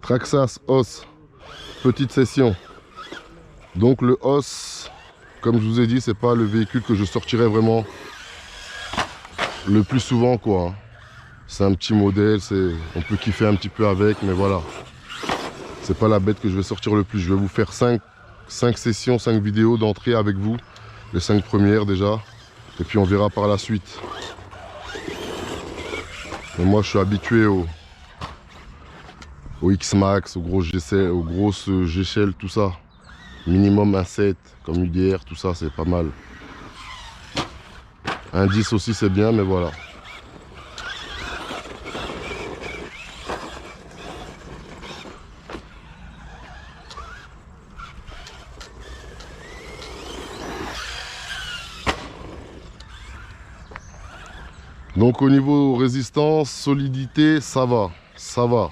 Traxxas Os, petite session. Donc le Os, comme je vous ai dit, c'est pas le véhicule que je sortirais vraiment le plus souvent, quoi. C'est un petit modèle, on peut kiffer un petit peu avec, mais voilà. C'est pas la bête que je vais sortir le plus. Je vais vous faire 5 sessions, 5 vidéos d'entrée avec vous. Les 5 premières déjà. Et puis on verra par la suite. Et moi je suis habitué au X-Max, aux grosses G-Shell, tout ça. Minimum un 7, comme UDR, tout ça c'est pas mal. Un 10 aussi c'est bien, mais voilà. Donc au niveau résistance, solidité, ça va, ça va.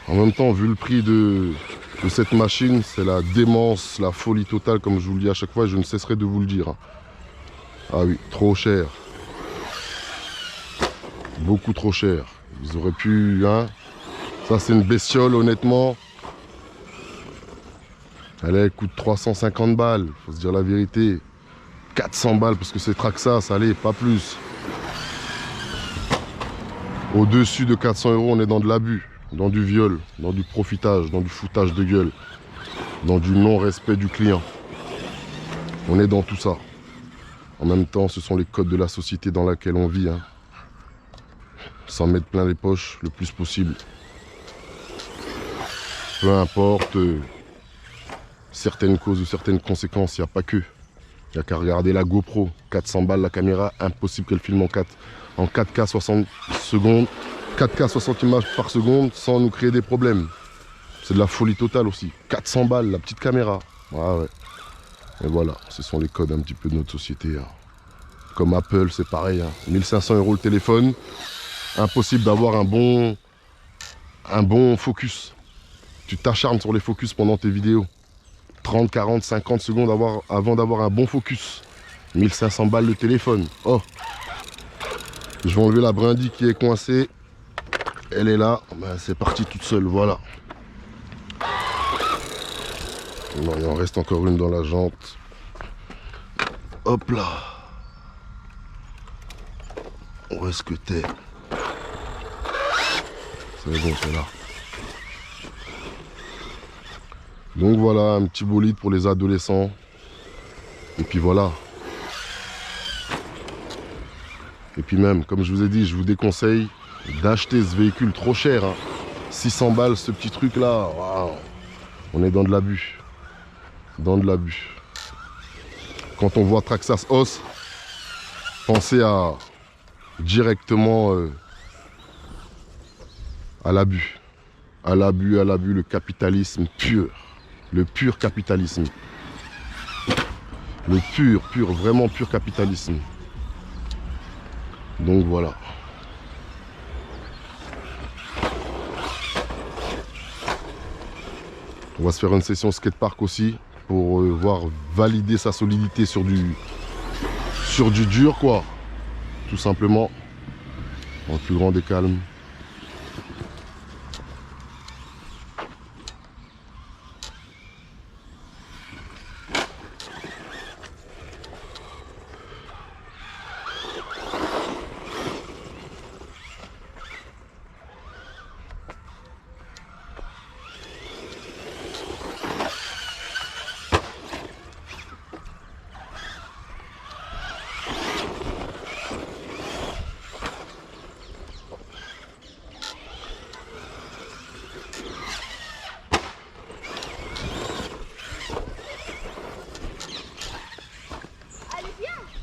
En même temps, vu le prix de cette machine, c'est la démence, la folie totale, comme je vous le dis à chaque fois, je ne cesserai de vous le dire. Ah oui, trop cher. Beaucoup trop cher. Ils auraient pu, hein. Ça c'est une bestiole, honnêtement. Elle coûte 350 balles, faut se dire la vérité. 400 balles parce que c'est Traxxas, allez, pas plus. Au-dessus de 400 €, on est dans de l'abus, dans du viol, dans du profitage, dans du foutage de gueule, dans du non-respect du client. On est dans tout ça. En même temps, ce sont les codes de la société dans laquelle on vit. Hein. S'en mettre plein les poches le plus possible. Peu importe certaines causes ou certaines conséquences, il n'y a pas que. Il n'y a qu'à regarder la GoPro, 400 balles la caméra, impossible qu'elle filme en 4K 60 secondes, 4K 60 images par seconde sans nous créer des problèmes. C'est de la folie totale aussi. 400 balles la petite caméra. Ah ouais. Et voilà, ce sont les codes un petit peu de notre société. Hein. Comme Apple, c'est pareil. Hein. 1500 € le téléphone. Impossible d'avoir un bon focus. Tu t'acharnes sur les focus pendant tes vidéos. 30, 40, 50 secondes avant d'avoir un bon focus. 1500 balles le téléphone. Oh. Je vais enlever la brindille qui est coincée. Elle est là. Ben, c'est parti toute seule. Voilà. Non, il en reste encore une dans la jante. Hop là. Où est-ce que t'es? C'est bon, c'est là. Donc voilà, un petit bolide pour les adolescents. Et puis voilà. Et puis même, comme je vous ai dit, je vous déconseille d'acheter ce véhicule trop cher. Hein. 600 balles, ce petit truc là. Waouh. On est dans de l'abus. Dans de l'abus. Quand on voit Traxxas Os, pensez directement à l'abus. À l'abus, le capitalisme pur. Le pur capitalisme. Le pur, vraiment pur capitalisme. Donc voilà. On va se faire une session skatepark aussi pour voir valider sa solidité sur du dur, quoi. Tout simplement. En plus grand des calmes.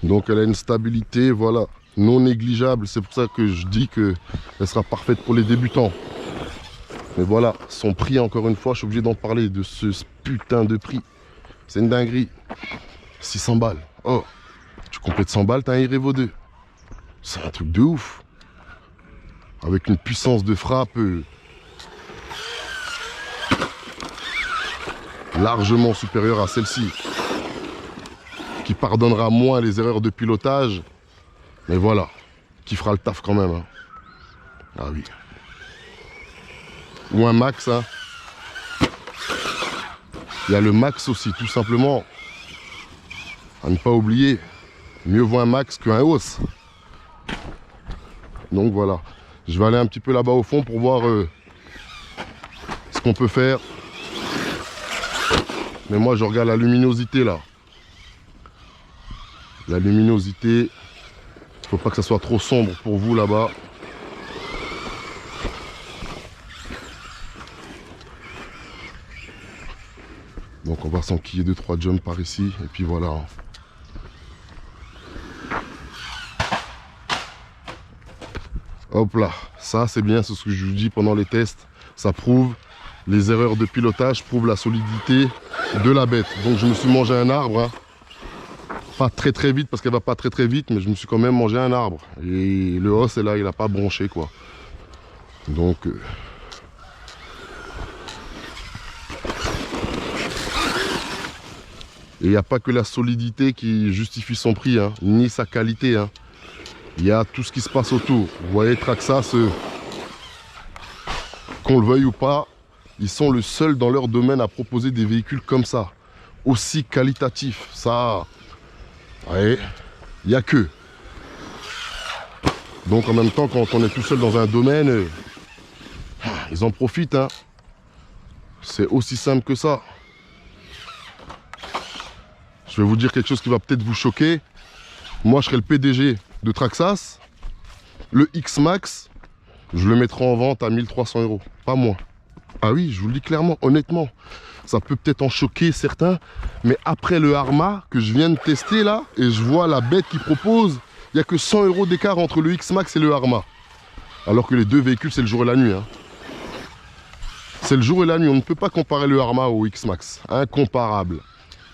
Donc elle a une stabilité, voilà, non négligeable. C'est pour ça que je dis qu'elle sera parfaite pour les débutants. Mais voilà, son prix, encore une fois, je suis obligé d'en parler, de ce putain de prix. C'est une dinguerie. 600 balles. Oh, tu complètes 100 balles, t'as un Irevo 2. C'est un truc de ouf. Avec une puissance de frappe largement supérieure à celle-ci. Qui pardonnera moins les erreurs de pilotage. Mais voilà, qui fera le taf quand même. Hein. Ah oui. ou un max. Hein. Il y a le max aussi, tout simplement. À ne pas oublier, mieux vaut un max qu'un hausse. Donc voilà, je vais aller un petit peu là-bas au fond pour voir ce qu'on peut faire. Mais moi je regarde la luminosité là. La luminosité, il faut pas que ça soit trop sombre pour vous là-bas. Donc on va s'enquiller 2-3 jumps par ici et puis voilà. Hop là, ça c'est bien, c'est ce que je vous dis pendant les tests. Ça prouve les erreurs de pilotage, prouve la solidité de la bête. Donc je me suis mangé un arbre, hein. Pas très vite parce qu'elle va pas très vite, mais je me suis quand même mangé un arbre. Et le os est là, il a pas bronché quoi. Donc et il n'y a pas que la solidité qui justifie son prix, hein, ni sa qualité. Hein. Il y a tout ce qui se passe autour. Vous voyez, Traxxas, qu'on le veuille ou pas, ils sont le seul dans leur domaine à proposer des véhicules comme ça, aussi qualitatifs. Ça, ouais, il n'y a que. Donc en même temps, quand on est tout seul dans un domaine, ils en profitent. Hein. C'est aussi simple que ça. Je vais vous dire quelque chose qui va peut-être vous choquer. Moi, je serai le PDG de Traxxas. Le X-Max, je le mettrai en vente à 1300 €, pas moins. Ah oui, je vous le dis clairement, honnêtement. Ça peut peut-être en choquer certains, mais après le Arma que je viens de tester là, et je vois la bête qui propose, il n'y a que 100 € d'écart entre le X-Max et le Arma. Alors que les deux véhicules, c'est le jour et la nuit. Hein. C'est le jour et la nuit, on ne peut pas comparer le Arma au X-Max. Incomparable.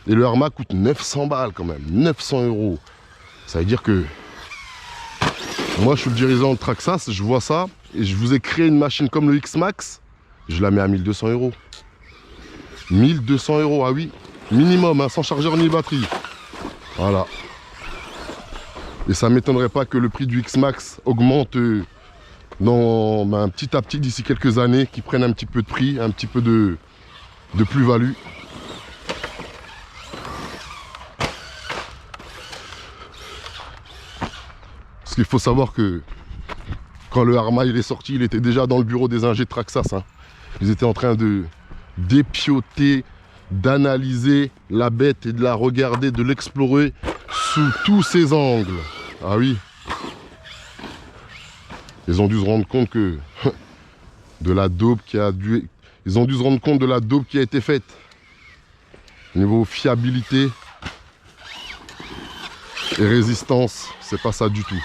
Et le Arma coûte 900 balles quand même, 900 €. Ça veut dire que moi je suis le dirigeant de Traxxas, je vois ça et je vous ai créé une machine comme le X-Max, je la mets à 1200 €. 1200 €, ah oui, minimum, hein, sans chargeur ni batterie. Voilà. Et ça ne m'étonnerait pas que le prix du X-Max augmente petit à petit d'ici quelques années, qu'ils prennent un petit peu de prix, un petit peu de plus-value. Parce qu'il faut savoir que quand le Arma il est sorti, il était déjà dans le bureau des ingés de Traxxas. Hein. Ils étaient en train de dépioter, d'analyser la bête et de la regarder, de l'explorer sous tous ses angles. Ah oui. Ils ont dû se rendre compte que de la dope qui a dû... Ils ont dû se rendre compte de la dope qui a été faite. Niveau fiabilité et résistance, c'est pas ça du tout.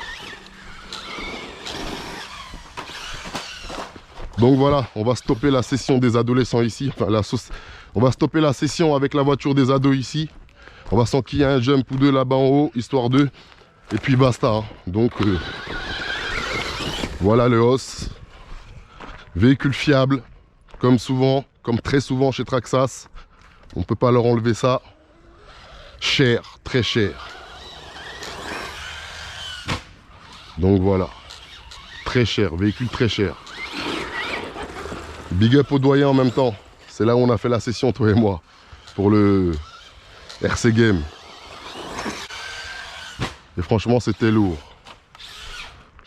Donc voilà, on va stopper la session des adolescents ici. Enfin, on va stopper la session avec la voiture des ados ici. On va s'enquiller un jump ou deux là-bas en haut, histoire d'eux. Et puis basta. Hein. Donc voilà le os. Véhicule fiable, comme souvent, comme très souvent chez Traxxas. On ne peut pas leur enlever ça. Cher, très cher. Donc voilà. Très cher, véhicule très cher. Big up au doyen en même temps. C'est là où on a fait la session, toi et moi, pour le RC Game. Et franchement, c'était lourd.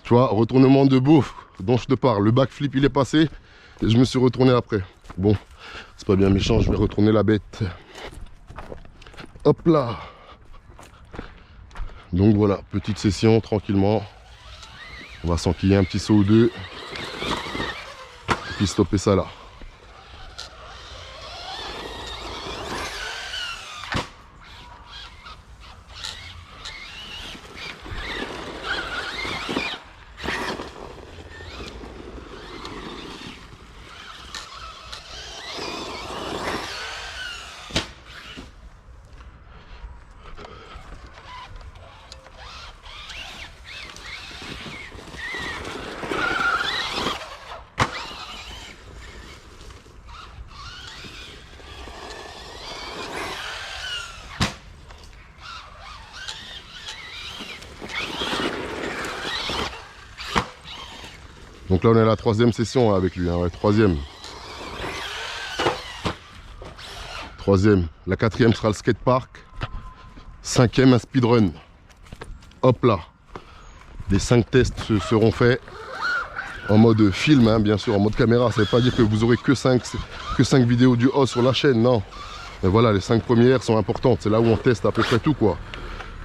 Tu vois, retournement debout dont je te parle. Le backflip, il est passé et je me suis retourné après. Bon, c'est pas bien méchant, je vais retourner la bête. Hop là. Donc voilà, petite session, tranquillement. On va s'enquiller un petit saut ou deux. Puis stopper ça là. Donc là on est à la troisième session avec lui, hein, ouais, troisième. Troisième. La quatrième sera le skatepark. Cinquième, un speedrun. Hop là. Les 5 tests seront faits en mode film, hein, bien sûr, en mode caméra. Ça ne veut pas dire que vous aurez que 5 vidéos du haut sur la chaîne, non. Mais voilà, les 5 premières sont importantes. C'est là où on teste à peu près tout, quoi.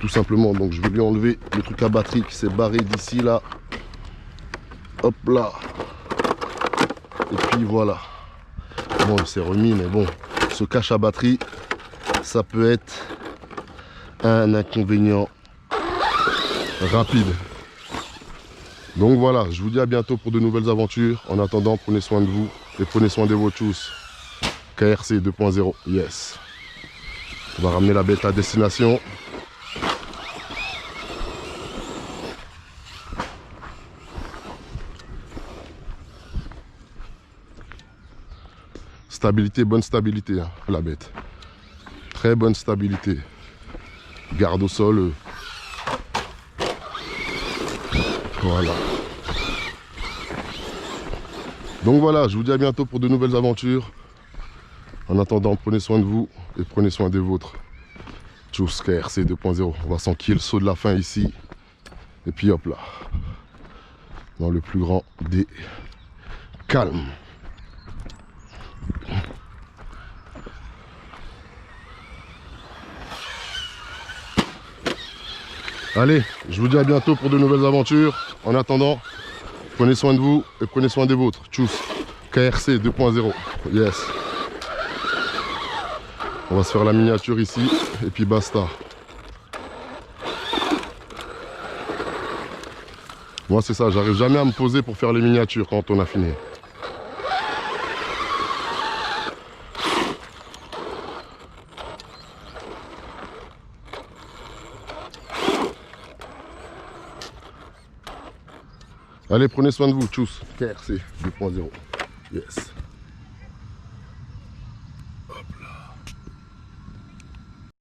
Tout simplement. Donc je vais lui enlever le truc à batterie qui s'est barré d'ici, là. Hop là. Et puis voilà. Bon, il s'est remis, mais bon, ce cache à batterie, ça peut être un inconvénient rapide. Donc voilà, je vous dis à bientôt pour de nouvelles aventures. En attendant, prenez soin de vous et prenez soin de vos tous. KRC 2.0, yes. On va ramener la bête à destination. Stabilité, bonne stabilité, hein, la bête. Très bonne stabilité. Garde au sol. Voilà. Donc voilà, je vous dis à bientôt pour de nouvelles aventures. En attendant, prenez soin de vous et prenez soin des vôtres. Tchuss, KRC 2.0. On va s'enquiller le saut de la fin ici. Et puis hop là. Dans le plus grand des calmes. Allez, je vous dis à bientôt pour de nouvelles aventures. En attendant, prenez soin de vous et prenez soin des vôtres. Tchuss, KRC 2.0. Yes. On va se faire la miniature ici et puis basta. Moi c'est ça, j'arrive jamais à me poser pour faire les miniatures quand on a fini. Allez, prenez soin de vous, tchuss, KRC 2.0. Yes.